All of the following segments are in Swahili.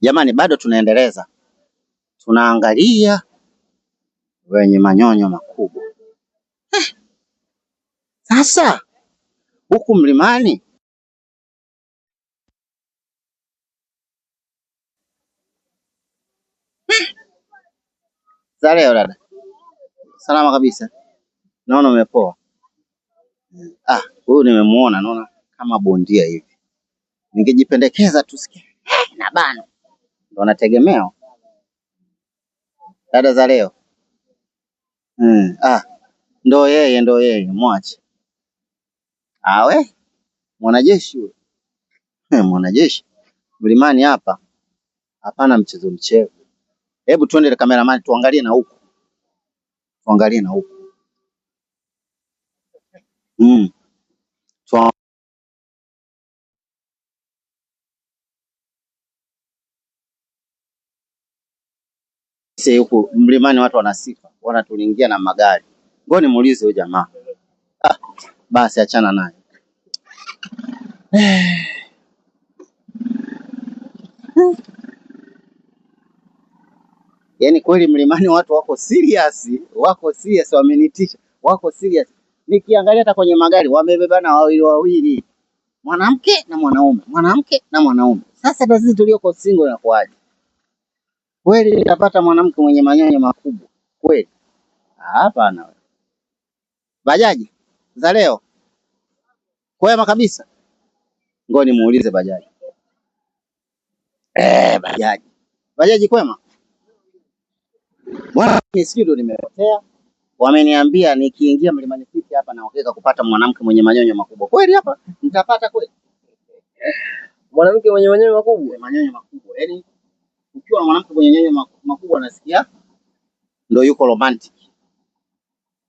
Jamani, bado tunaendeleza, tunaangalia wenye manyonyo makubwa. Sasa huku mlimani za leo dada, salama kabisa. Naona umepoa. Huyu nimemuona, naona kama bondia hivi. Ningejipendekeza tusikie na bano, ndo nategemea dada za leo. Ndo yeye, mwache. We mwanajeshi huyo. Mwanajeshi mlimani hapa hapana mchezo. Hebu tuende kameramani, tuangalie na huku, tuangalie na huku. Sisi huku mlimani watu wanasifa, wanatulingia na magari. Ngoja nimuulize huyo jamaa. Basi achana naye. Yaani kweli mlimani watu wako serious, wamenitisha. Wako serious. Nikiangalia hata kwenye magari wamebebana wawili. Mwanamke na mwanaume. Sasa sisi tulioko single na kwaje? Kweli nitapata mwanamke mwenye manyonyo makubwa? Kweli? Hapana. Bajaji za leo kwema kabisa. Ngoja nimuulize bajaji. Bajaji kwema? Bwana sijui ndo nimepotea. Wameniambia nikiingia Mlimani City hapa naongeza kupata mwanamke mwenye manyonyo makubwa. Kweli hapa nitapata kweli? Mwanamke mwenye manyonyo makubwa? Manyonyo makubwa. Yaani ukiwa mwanamke mwenye manyonyo makubwa nasikia ndo yuko romantic.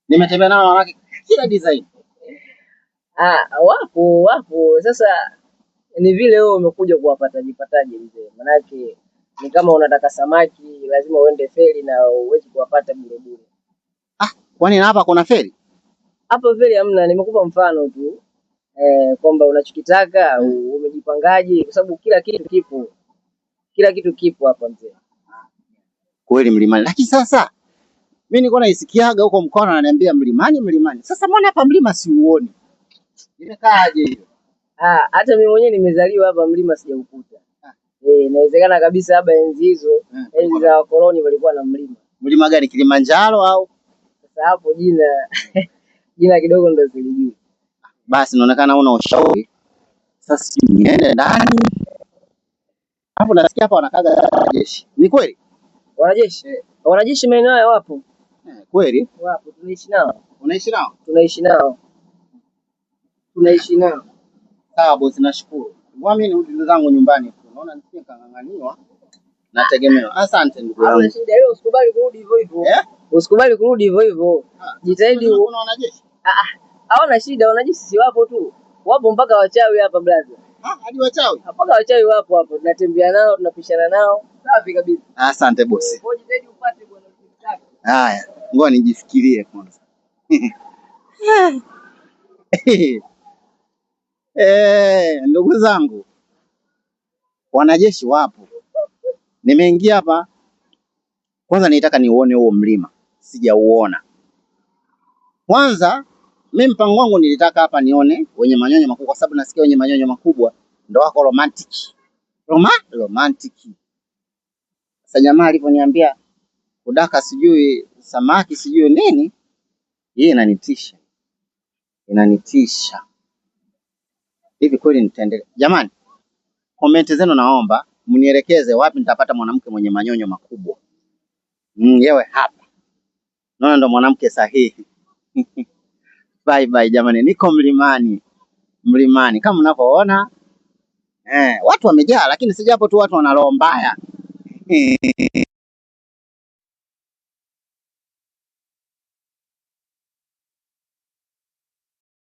Nimetembea nao wanawake kila design. Wapo. Sasa ni vile wewe umekuja kuwapataje mzee. Manake ni kama unataka samaki lazima uende feri na uwezi kuwapata bure. Kwani na hapa kuna feri? Hapa feri hamna, nimekupa mfano tu. Kwamba unachokitaka umejipangaje, kwa sababu kila kitu kipo hapa mzee. Kweli mlimani. Lakini sasa mimi nilikuwa naisikiaga huko mkoa ananiambia mlimani. Sasa mbona hapa mlima siuoni? Nimekaaje hiyo? Hata mimi mwenyewe nimezaliwa hapa mlima sijaukuta. Inawezekana kabisa hapa enzi hizo, enzi za wakoloni walikuwa na mlima. Mlima gani, Kilimanjaro au? Sasa hapo jina kidogo ndo silijui. Basi inaonekana una ushauri. Sasa niende ndani. Hapo nasikia hapa wanakaga wanajeshi. Ni kweli? Wanajeshi? Wanajeshi maeneo haya wapo? Kweli? Wapo, tunaishi nao. Unaishi nao? Tunaishi nao. Sawa bosi, nashukuru. Mimi nirudi zangu nyumbani. Unaona nisije kang'ang'aniwa. Nategemewa. Asante ndugu yangu. Shida hiyo usikubali kurudi hivyo hivyo. Usikubali kurudi hivyo hivyo. Jitahidi. Kuna wanajeshi? Hawana shida, wanajeshi si wapo tu. Wapo mpaka wachawi hapa brother. Hadi wachawi? Mpaka wachawi wapo hapo. Tunatembea nao, tunapishana nao. Safi kabisa. Asante bosi. Jitahidi upate bwana. Haya, ngoja nijifikirie kwanza. Ndugu zangu, wanajeshi wapo. Nimeingia hapa kwanza, nitaka niuone huo mlima, sijauona. Kwanza mimi mpango wangu nilitaka hapa nione wenye manyonyo makubwa, kwa sababu nasikia wenye manyonyo makubwa ndo wako romantic. Romantic. Sasa jamaa aliponiambia kudaka sijui samaki sijui nini, hii inanitisha. Hivi kweli nitaendelea? Jamani, comment zenu naomba mnielekeze wapi nitapata mwanamke mwenye manyonyo makubwa. Yewe hapa. Naona ndo mwanamke sahihi. Bye jamani, niko mlimani kama mnavyoona. Watu wamejaa, lakini sijapo tu watu wana roho mbaya.